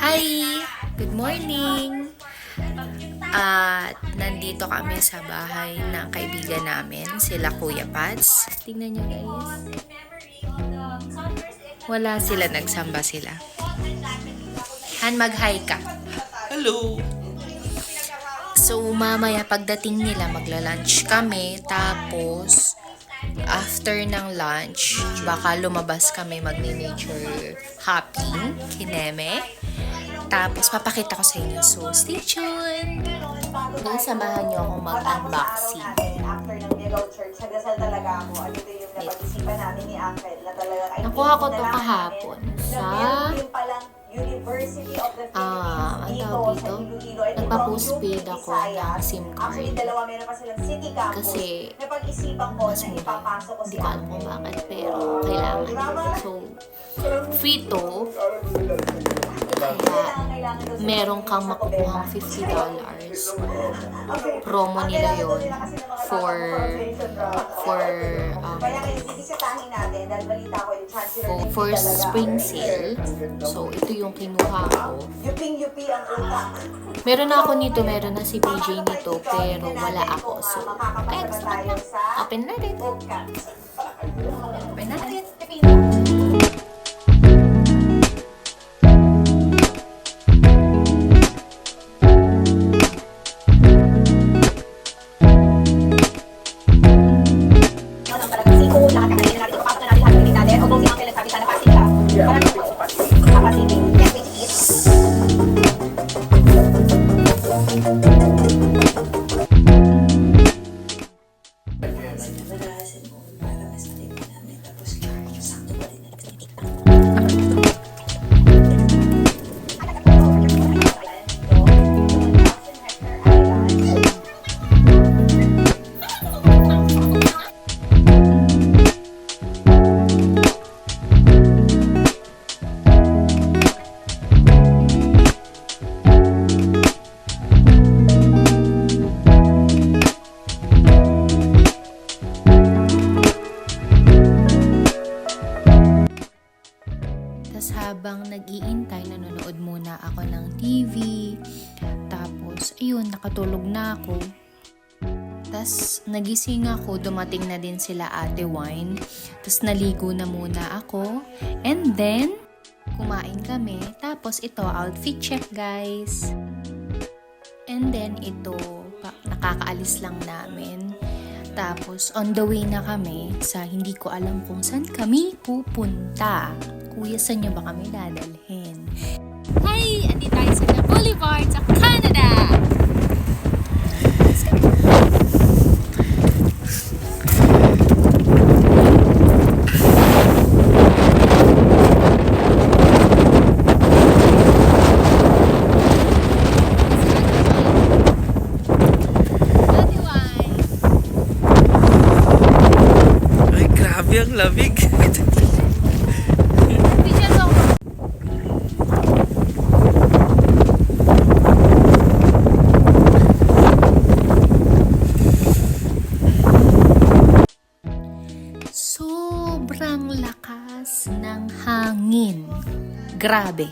Hi! Good morning! At nandito kami sa bahay ng kaibigan namin, sila Kuya Pats. Tingnan nyo guys. Wala sila, nagsamba sila. Han, mag-hi ka. Hello! So, mamaya pagdating nila, magla-lunch kami. Tapos, after ng lunch, baka lumabas kami magne-nature hopping, kineme. Tapos, papakita ko sa inyo. So, stay tuned! Samahan niyo akong mag-unboxing. After ng Miracle Church, nagdasal talaga ako. At ito yung napag-isipan namin ni Uncle na talaga Nakuha ko to kahapon sa University of the ang Philippines tawag dito, Iloilo. Ito nagpa-postpaid yung ako Visayas. ng SIM Actually, card. dalawa meron pa silang city campus. Kasi napag-isipan ko mas na mura. ipapasok ko Hindi si ko alam kung bakit, pero kailangan. So, free to. Kaya, meron kang makukuhang $50. Promo nila yun for spring sale. So, ito yung kinuha ko. Meron na ako nito, meron na si PJ nito, pero wala ako. So, kaya gusto ko na. Open natin. Open natin. Habang nag-iintay, nanonood muna ako ng TV. Tapos, ayun, nakatulog na ako. Tapos, nagising ako, dumating na din sila Ate Wine. Tapos, naligo na muna ako. And then, kumain kami. Tapos, ito, outfit check, guys. And then, ito, nakakaalis lang namin. Tapos, on the way na kami sa hindi ko alam kung saan kami pupunta. Kuya, saan nyo ba kami dadalhin? Hi! Andito tayo sa The Boulevard sa Canada! Ay, grabe ang lamig. Sobrang lakas ng hangin. Grabe.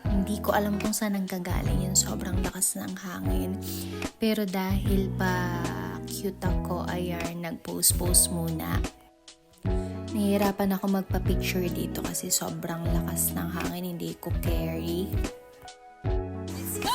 Hindi ko alam kung saan nanggagaling yung sobrang lakas ng hangin. Pero dahil pa cute ako, ayan, nag-post muna. Nahihirapan ako magpa-picture dito kasi sobrang lakas ng hangin. Hindi ko carry. Let's go!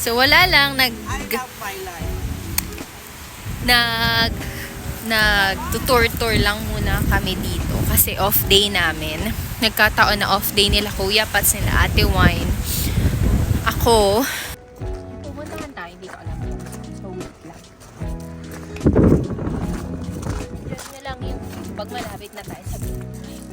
So, wala lang, nag-tour lang muna kami dito kasi off day namin. Nagkataon na off day nila Kuya Pats, nila Ate Wine. Ako, pupuntahan tayo, hindi ko alam. So, wait lang. Diyan na lang yung pag malapit na tayo sa bahay.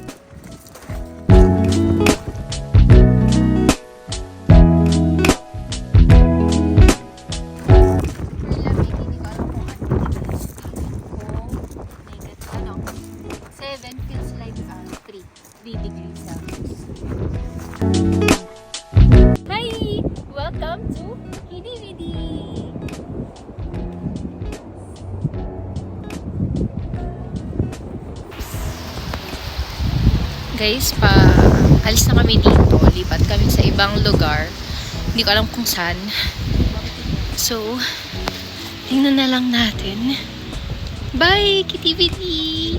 degrees Celsius. Hi! Welcome to Kidividi! Guys, alis na kami dito. Lipat kami sa ibang lugar. Hindi ko alam kung saan. So, tingnan na lang natin. Bye, Kitividi!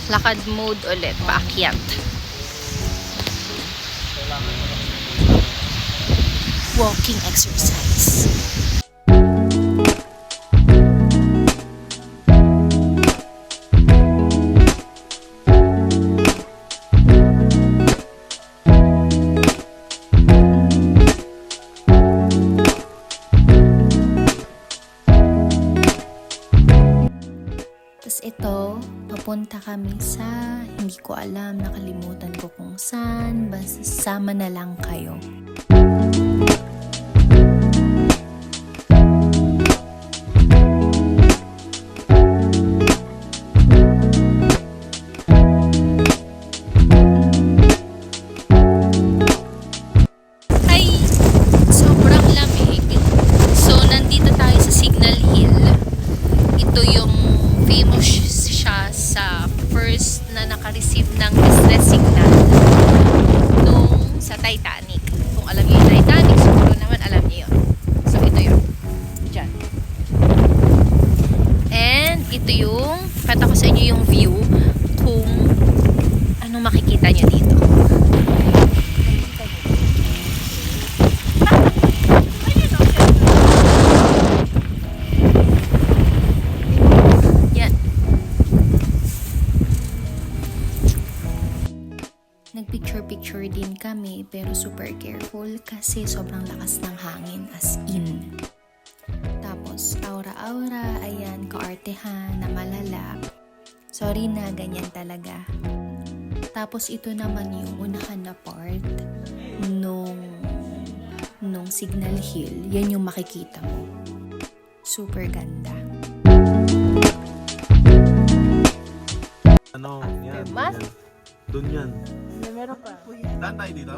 Lakad mode ulit, paakyat. Walking exercise. Tapos ito, papunta kami sa, hindi ko alam, nakalimutan ko kung saan, basta sama na lang kayo. Ay, sobrang lamig. So, nandito tayo sa Signal Hill. Ito yung famous siya sa first na naka-receive ng distress signal nung sa Titanic. Kung alam niyo yung Titanic, siguro naman alam niyo yun. So, ito yun. Diyan. And, ito yung, kata ko sa inyo yung view kung anong makikita niyo dito. Nagpicture-picture din kami pero super careful kasi sobrang lakas ng hangin as in. Tapos aura-aura, ayan, kaartehan na malala. Sorry na, ganyan talaga. Tapos ito naman yung unahan na part nung Signal Hill. Yan yung makikita mo. Super ganda. Ano, yan. Mas? Yan. Doon yan. Meron pa. Daan tayo dito?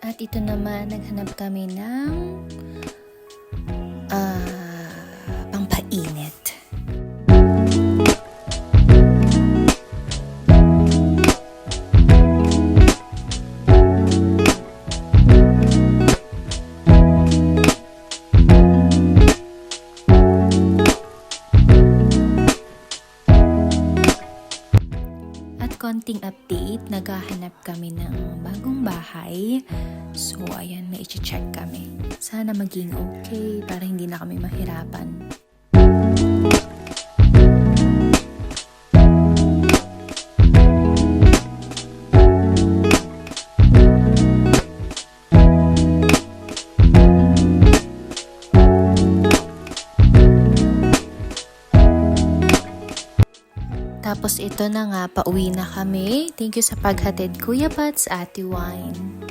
At ito naman, naghanap kami ng pampainit. Konting update, naghahanap kami ng bagong bahay. So, ayan, may i-check kami. Sana maging okay para hindi na kami mahirapan. Tapos ito na nga, pauwi na kami. Thank you sa paghatid, Kuya Pats, Ate Wine.